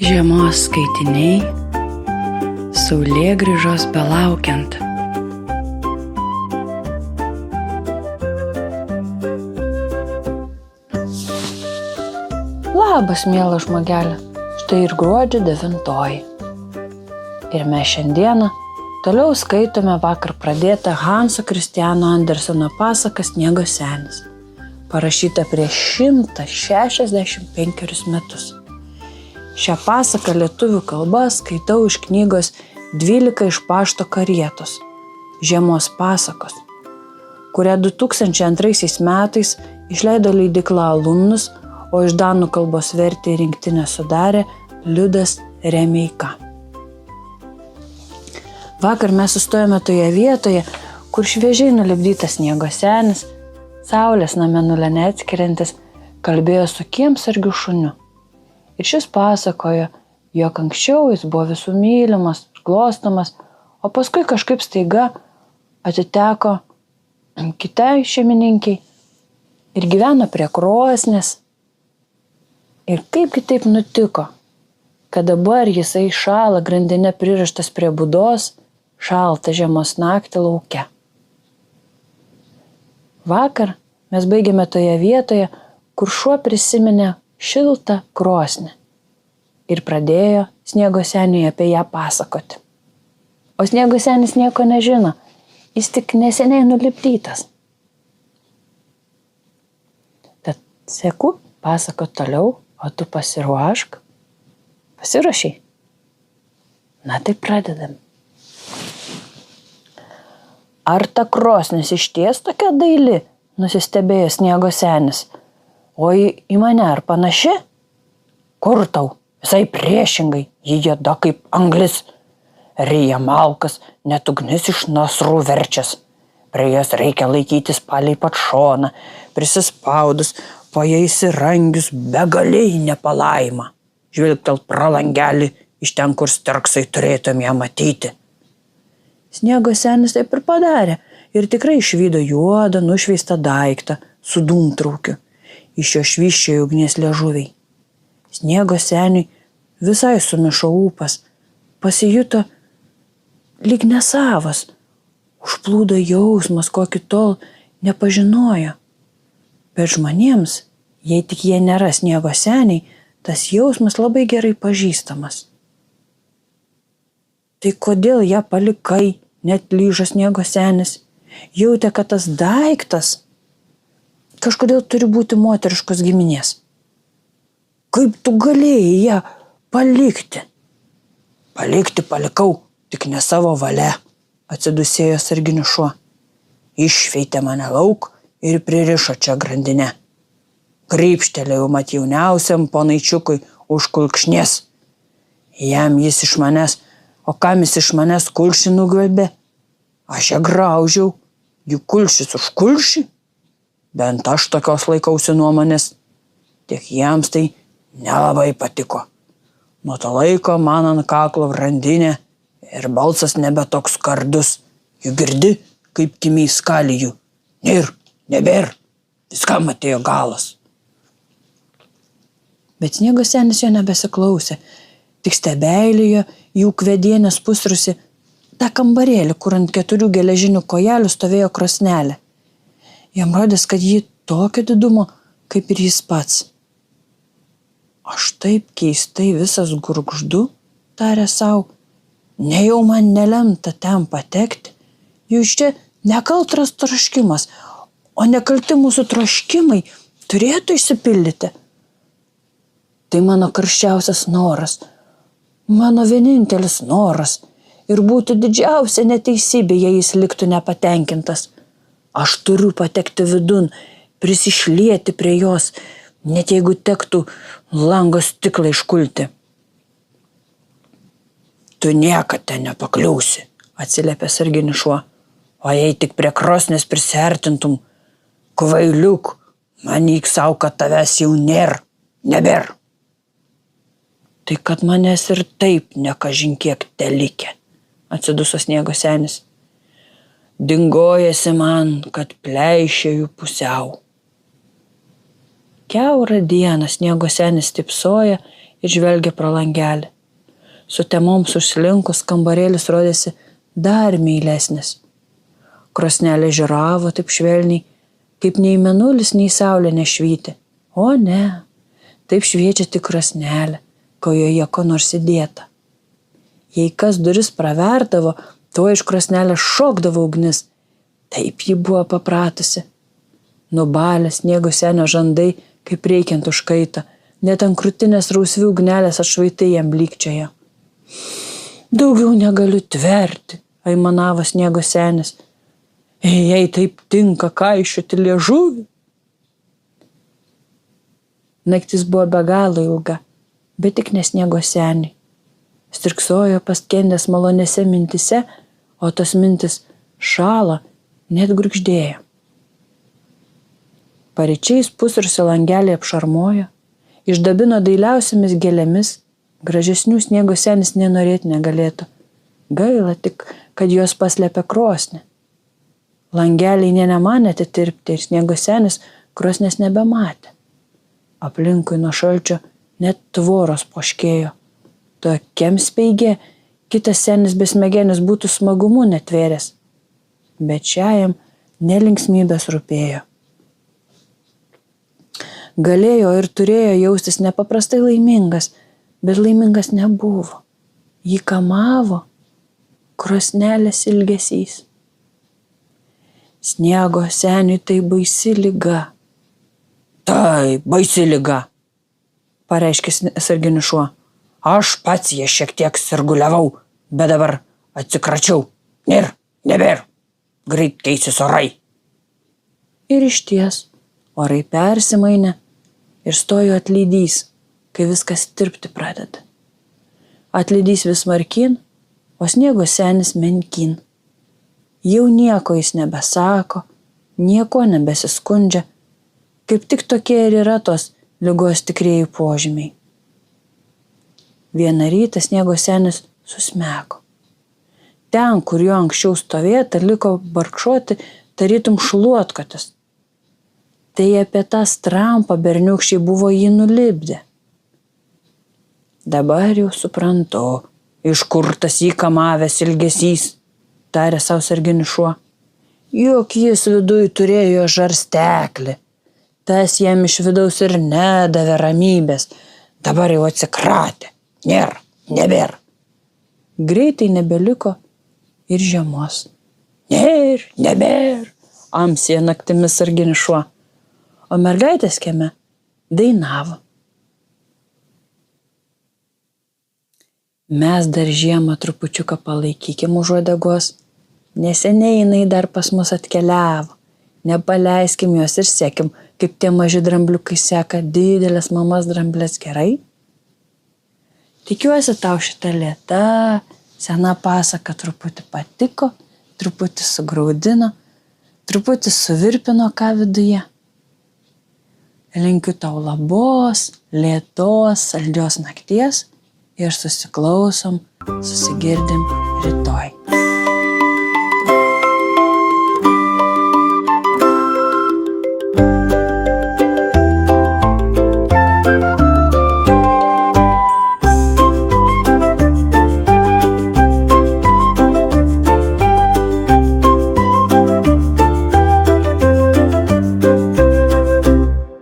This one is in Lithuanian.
Žiemos skaitiniai, saulėgrįžos belaukiant. Labas, mielas žmogelė, štai ir gruodžio 9. Ir mes šiandieną toliau skaitome vakar pradėtą Hanso Kristiano Anderseno pasaką Sniego senis, parašytą prieš 165 metus. Šią pasaką lietuvių kalba skaitau iš knygos 12 iš pašto karietos, žiemos pasakos, kurią 2002 metais išleido leidykla Alumnus, o iš danų kalbos vertė ir rinktinę sudarė Liudas Remeika. Vakar mes sustojome toje vietoje, kur šviežiai nulipdytas Sniego senis, saulės nuo mėnulio neatskiriantis, kalbėjo su kiemsargiu šuniu. Ir šis pasakojo, jog anksčiau jis buvo visų mylimas ir glostomas, o paskui kažkaip staiga atiteko kitai šeimininkiai ir gyveno prie krosnės. Ir kaip kitaip nutiko, kad dabar jisai šąla grandinė pririštas prie būdos, šaltą žiemos naktį lauke. Vakar mes baigėme toje vietoje, kur šuo prisiminė šiltą krosnį ir pradėjo Sniego seniui apie ją pasakoti. O Sniego senis nieko nežino, jis tik neseniai nulipdytas. Tad seku pasakot toliau, o tu pasiruošk. Pasiruošei? Na tai pradedam. Ar ta krosnis išties tokia daili, nusistebėjo Sniego senis? O į mane ar panaši? Kur tau? Visai priešingai, ji juoda kaip anglis. Ryja malkas, net ugnis iš nasrų verčias. Prie jos reikia laikytis palei pat šoną, prisispaudus, po ją įsirangius begaliai nepalaima. Žvilgtelt pro langelį iš ten, kur sterksai turėtum ją matyti. Sniego senis taip ir padarė ir tikrai išvydo juodą, nušveistą daiktą su dūmtraukiu. Iš jo švyščiojo ugnies liežuviai. Sniego seniui visai sumišo ūpas, pasijuto lyg nesavas, užplūdo jausmas, kokį tol nepažinojo. Bet žmonėms, jei tik jie nėra Sniego seniai, tas jausmas labai gerai pažįstamas. Tai kodėl ją palikai, net lyžo Sniego senis, jautė, kad tas daiktas kažkodėl turi būti moteriškos giminės. Kaip tu galėjai ją palikti? Palikti palikau, tik ne savo valia, atsidusėjo sarginis šuo. Išveitė mane lauk ir pririšo čia grandinę. Krypštelėjau mat jauniausiam ponaičiukui už kulkšnės. Jam jis iš manęs, o kam jis iš manęs kulšį nugvelbė? Aš ją graužiau, juk kulšis už kulšį. Bent aš tokios laikausi nuomonės, tik jiems tai nelabai patiko. Nuo to laiko man ant kaklo grandinė ir balsas nebe toks skardus. Juk girdi, kaip kimiai skalijų. Nėr, nebėr, viskam atėjo galas. Bet Sniego senis jo nebesiklausė, tik stebeilijo į ūkvedienės pusrusį tą kambarėlį, kur ant 4 geležinių kojelių stovėjo krosnelė. Jam rodės, kad ji tokio didumo, kaip ir jis pats. Aš taip keistai visas gurgždu, tarė sau, nejau man nelemta ten patekti, jūs čia nekaltras troškimas, o nekalti mūsų troškimai turėtų išsipildyti. Tai mano karščiausias noras, mano vienintelis noras ir būtų didžiausia neteisybė, jei jis liktų nepatenkintas. Aš turiu patekti vidun, prisišlieti prie jos, net jeigu tektų lango stiklą iškulti. Tu niekad ten nepakliausi, atsiliepė sarginis šuo, o jei tik prie krosnės prisiartintum, kvailiuk, manyk sau, kad tavęs jau nebėr. Tai kad manęs ir taip nekažin kiek telikė, atsiduso Sniego senis. Dingojasi man, kad pleišėjų pusiau. Kiaurą dieną Sniego senis tipsoja ir žvelgė pro langelį. Su temoms užsilinkus kambarėlis rodėsi dar meilesnis. Krosnelė žiravo taip švelniai, kaip nei mėnulis, nei saulė nešvyti. O ne, taip šviečia tik krosnelė, ko joje ko nors įdėta. Jei kas duris praverdavo, to iš krosnelės šokdavo ugnis. Taip ji buvo papratusi. Nubalę sniego senio žandai, kaip reikiant užkaita, net ant krūtinės rausvių ugnelės atšvaitai jam blykčioje. Daugiau negaliu tverti, aimanavo sniego senis. Jei taip tinka kaišioti liežuvį. Naktis buvo be galo ilga, bet tik ne sniego seniai. Stirksojo paskendęs malonėse mintise, o tos mintis šala, net gurgždėjo. Paryčiais pusrusio langelį apšarmojo, išdabino dailiausiamis gėlėmis, gražesnių sniego senis nenorėti negalėtų. Gaila tik, kad jos paslėpė krosnį. Langeliai nemanė atitirpti ir sniego senis krosnės nebematė. Aplinkui nuo šalčio net tvoros poškėjo. Tokiam speigė kitas senis besmegenis būtų smagumu netvėręs. Bet šiajam nelinksmybės rūpėjo. Galėjo ir turėjo jaustis nepaprastai laimingas, bet laimingas nebuvo. Jį kamavo krosnelės ilgesys. Sniego seniui tai baisi liga. Tai baisi liga, pareiškė sarginis šuo. Aš pats ją šiek tiek sirguliavau, bet dabar atsikračiau. Ir nebėr, greit keisis orai. Ir išties, orai persimainė ir stojo atlydys, kai viskas tirpti pradeda. Atlydys vis markin, o sniego senis menkin. Jau nieko jis nebesako, nieko nebesiskundžia, kaip tik tokie ir yra tos ligos tikrieji požymiai. Vieną rytą sniego senis susmego. Ten, kur jo anksčiau stovėta, liko barkšoti tarytum šluotkotis. Tai apie tą strampą berniukščiai buvo jį nulipdę. Dabar jau suprantu, iš kur tas jį kamavęs ilgesys, tarė savo sarginis šuo. Juk jis viduj turėjo žarsteklį. Tas jam iš vidaus ir nedavė ramybės. Dabar jau atsikratė. Nebėr. Greitai nebeliko ir žiemos. Nebėr, amsija naktimis sarginis šuo. O mergaitės kieme dainavo. Mes dar žiemą trupučiuką palaikykim už uodegos. Neseniai jinai dar pas mus atkeliavo. Nepaleiskim jos ir sekim, kaip tie maži drambliukai seka didelės mamas dramblės, gerai? Tikiuosi tau šitą lėtą, sena pasaka truputį patiko, truputį sugraudino, truputį suvirpino ką viduje. Linkiu tau labos, lėtos, saldžios nakties ir susiklausom, susigirdim rytoj.